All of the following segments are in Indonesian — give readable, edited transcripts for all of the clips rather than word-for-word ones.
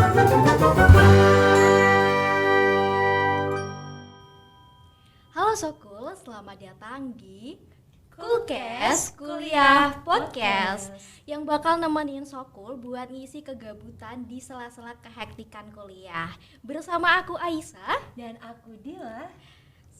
Halo Sokul, selamat datang di Coolcast Kuliah Podcast yang bakal nemenin Sokul buat ngisi kegabutan di sela-sela kehektikan kuliah. Bersama aku Aisyah dan aku Dila.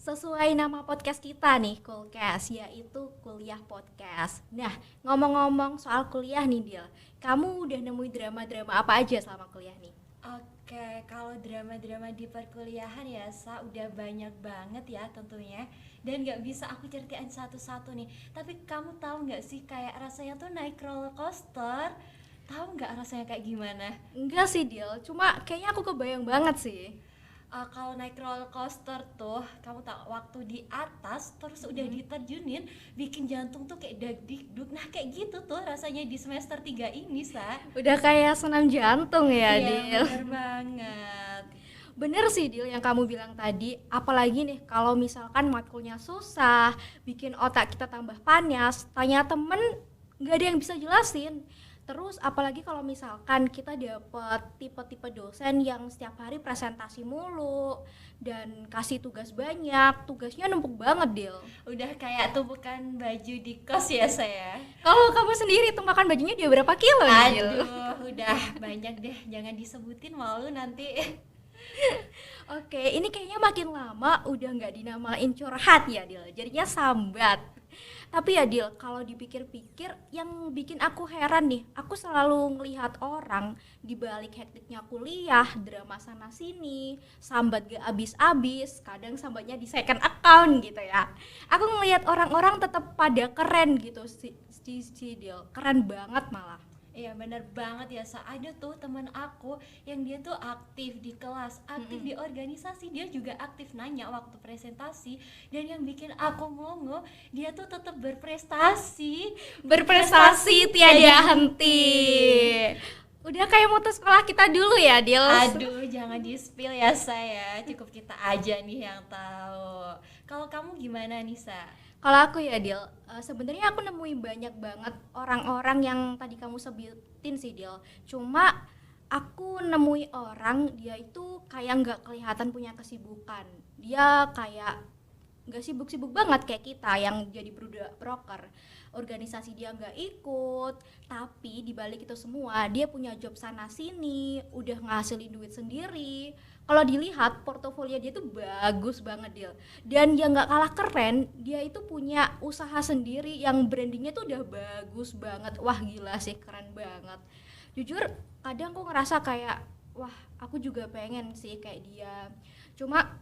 Sesuai nama podcast kita nih, Coolcast, yaitu Kuliah Podcast. Nah, ngomong-ngomong soal kuliah nih Dil, kamu udah nemuin drama-drama apa aja selama kuliah nih? Oke, kalau drama-drama di perkuliahan ya udah banyak banget ya tentunya. Dan gak bisa aku ceritain satu-satu nih. Tapi kamu tahu gak sih kayak rasanya tuh naik roller coaster? Tahu gak rasanya kayak gimana? Enggak sih Dil, cuma kayaknya aku kebayang banget sih. Kalau naik roller coaster tuh, kamu tahu waktu di atas terus udah diterjunin, bikin jantung tuh kayak dag-dig-dug. Nah kayak gitu tuh rasanya di semester 3 ini, Udah kayak senam jantung ya, Dil. Iya, bener banget. Bener sih Dil yang kamu bilang tadi, apalagi nih kalau misalkan matkulnya susah, bikin otak kita tambah panas, tanya temen gak ada yang bisa jelasin. Terus apalagi kalau misalkan kita dapet tipe-tipe dosen yang setiap hari presentasi mulu dan kasih tugas banyak, tugasnya numpuk banget Dil. Udah kayak tumpukan baju di kos ya saya. Kalau kamu sendiri tumpukan bajunya dia berapa kilo Dil? Aduh, udah banyak deh, jangan disebutin malu nanti. Oke, ini kayaknya makin lama udah nggak dinamain curhat ya Dil, jadinya sambat. Tapi ya Dil, kalau dipikir-pikir yang bikin aku heran nih, aku selalu ngelihat orang di balik hektiknya kuliah, drama sana sini, sambat gak abis-abis, kadang sambatnya di second account gitu ya. Aku ngelihat orang-orang tetap pada keren gitu si Dil, keren banget malah. Iya bener banget ya, ada tuh teman aku yang dia tuh aktif di kelas, aktif di organisasi, dia juga aktif nanya waktu presentasi. Dan yang bikin aku ngongo, dia tuh tetap berprestasi tiada henti. Udah kayak moto sekolah kita dulu ya Dil. Aduh jangan di spill ya saya, cukup kita aja nih yang tahu. Kalau kamu gimana Nisa? Kalau aku ya Dil, sebenarnya aku nemuin banyak banget orang-orang yang tadi kamu sebutin sih Dil. Cuma aku nemui orang dia itu kayak nggak kelihatan punya kesibukan. Dia kayak nggak sibuk-sibuk banget kayak kita yang jadi broker. Organisasi dia nggak ikut, tapi dibalik itu semua dia punya job sana sini, udah ngasilin duit sendiri. Kalau dilihat portofolio dia tuh bagus banget Dil. Dan yang nggak kalah keren, dia itu punya usaha sendiri yang brandingnya tuh udah bagus banget. Wah gila sih, keren banget. Jujur kadang aku ngerasa kayak wah aku juga pengen sih kayak dia. Cuma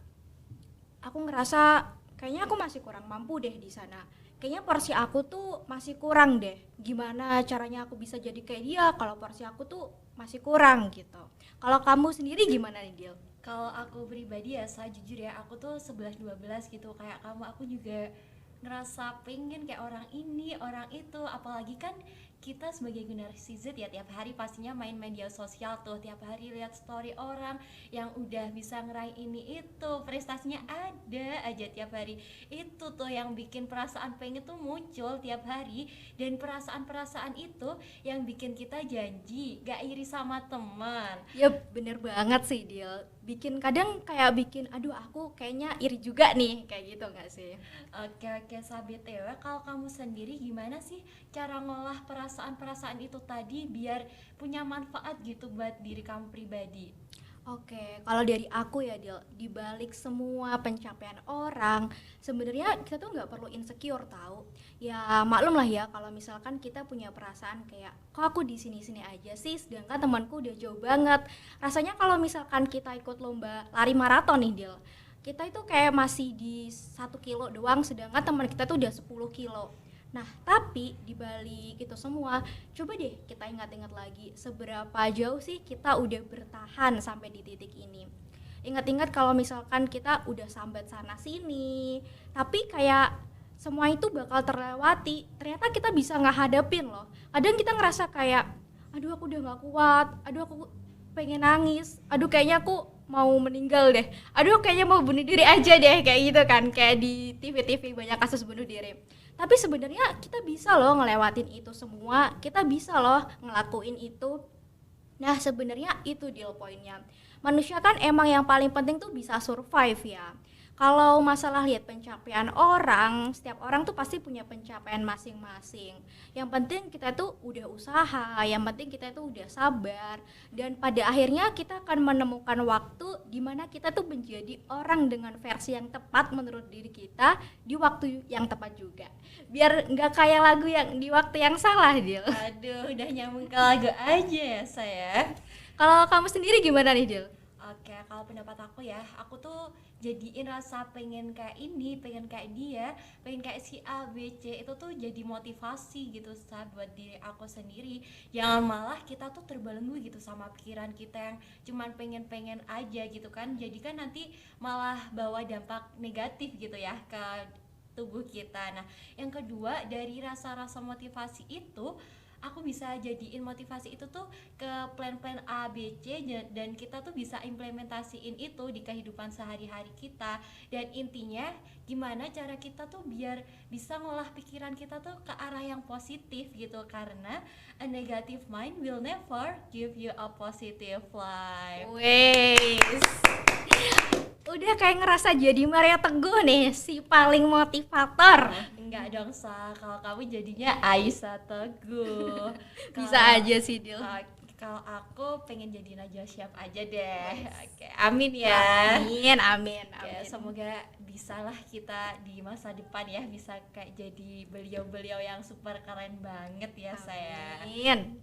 aku ngerasa kayaknya aku masih kurang mampu deh di sana. Kayaknya porsi aku tuh masih kurang deh. Gimana caranya aku bisa jadi kayak dia kalau porsi aku tuh masih kurang gitu. Kalau kamu sendiri gimana nih Dil? Kalau aku pribadi ya, saya jujur ya, aku tuh 11-12 gitu kayak kamu, aku juga ngerasa pengen kayak orang ini, orang itu, apalagi kan kita sebagai generasi Z ya tiap hari pastinya main media sosial tuh, tiap hari lihat story orang yang udah bisa ngeraih ini itu, prestasinya ada aja tiap hari. Itu tuh yang bikin perasaan pengen tuh muncul tiap hari, dan perasaan-perasaan itu yang bikin kita janji gak iri sama teman. Ya bener banget sih Dil, bikin kadang kayak bikin aduh aku kayaknya iri juga nih kayak gitu gak sih? Oke Sabit ya, kalau kamu sendiri gimana sih cara ngolah perasaan-perasaan itu tadi biar punya manfaat gitu buat diri kamu pribadi? Oke, kalau dari aku ya Dil, dibalik semua pencapaian orang, sebenarnya kita tuh nggak perlu insecure tahu. Ya maklum lah ya kalau misalkan kita punya perasaan kayak kok aku di sini-sini aja sih, sedangkan temanku udah jauh banget. Rasanya kalau misalkan kita ikut lomba lari maraton nih Dil, kita itu kayak masih di 1 kilo doang, sedangkan teman kita tuh udah 10 kilo. Nah, tapi dibalik itu semua, coba deh kita ingat-ingat lagi seberapa jauh sih kita udah bertahan sampai di titik ini. Ingat-ingat kalau misalkan kita udah sambat sana sini, tapi kayak semua itu bakal terlewati, ternyata kita bisa ngehadapin loh. Kadang kita ngerasa kayak, aduh aku udah gak kuat, aduh aku pengen nangis, aduh kayaknya aku mau meninggal deh, aduh kayaknya mau bunuh diri aja deh, kayak gitu kan, kayak di TV-TV banyak kasus bunuh diri. Tapi sebenarnya kita bisa loh ngelewatin itu semua, kita bisa loh ngelakuin itu. Nah, sebenarnya itu deal poinnya. Manusia kan emang yang paling penting tuh bisa survive ya. Kalau masalah lihat pencapaian orang, setiap orang tuh pasti punya pencapaian masing-masing. Yang penting kita tuh udah usaha, yang penting kita tuh udah sabar, dan pada akhirnya kita akan menemukan waktu di mana kita tuh menjadi orang dengan versi yang tepat menurut diri kita di waktu yang tepat juga. Biar nggak kayak lagu yang di waktu yang salah, Dil. Aduh, udah nyambung ke lagu aja ya saya. Kalau kamu sendiri gimana nih, Dil? Oke, kalau pendapat aku ya, aku tuh jadiin rasa pengen kayak ini, pengen kayak dia, pengen kayak si A, B, C itu tuh jadi motivasi gitu buat diri aku sendiri. Jangan malah kita tuh terbelenggu gitu sama pikiran kita yang cuman pengen-pengen aja gitu kan. Jadi kan nanti malah bawa dampak negatif gitu ya ke tubuh kita. Nah, yang kedua dari rasa-rasa motivasi itu aku bisa jadiin motivasi itu tuh ke plan-plan A, B, C dan kita tuh bisa implementasiin itu di kehidupan sehari-hari kita. Dan intinya gimana cara kita tuh biar bisa ngolah pikiran kita tuh ke arah yang positif gitu, karena a negative mind will never give you a positive life. Wes. Udah kayak ngerasa jadi Maria Teguh nih, si paling motivator. Enggak dong Sa, kalau kamu jadinya Aisyah Teguh. Bisa aja sih, Dil. Kalau aku pengen jadi Najwa Shihab aja deh. Oke, amin ya. Amin. Oke, semoga bisalah kita di masa depan ya bisa kayak jadi beliau-beliau yang super keren banget ya saya. Amin.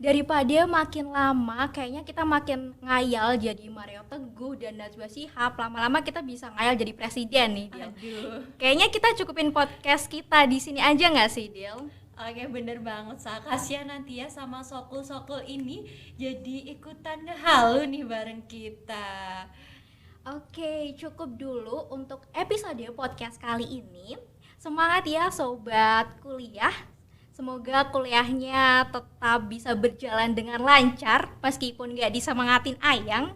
Daripada makin lama kayaknya kita makin ngayal jadi Mario Teguh dan Najwa Shihab, lama-lama kita bisa ngayal jadi presiden nih, Dil. Aduh. Kayaknya kita cukupin podcast kita di sini aja nggak sih, Dil? Oke, bener banget Sa. Kasian nanti ya sama sokul-sokul ini jadi ikutan ngehalu nih bareng kita. Oke, cukup dulu untuk episode podcast kali ini. Semangat ya sobat kuliah. Semoga kuliahnya tetap bisa berjalan dengan lancar meskipun gak disemangatin Ayang.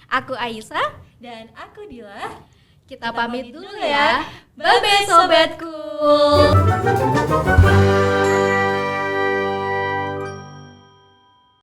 Aku Aisyah Dan aku Dila. Kita pamit dulu ya. Bye-bye sobatku.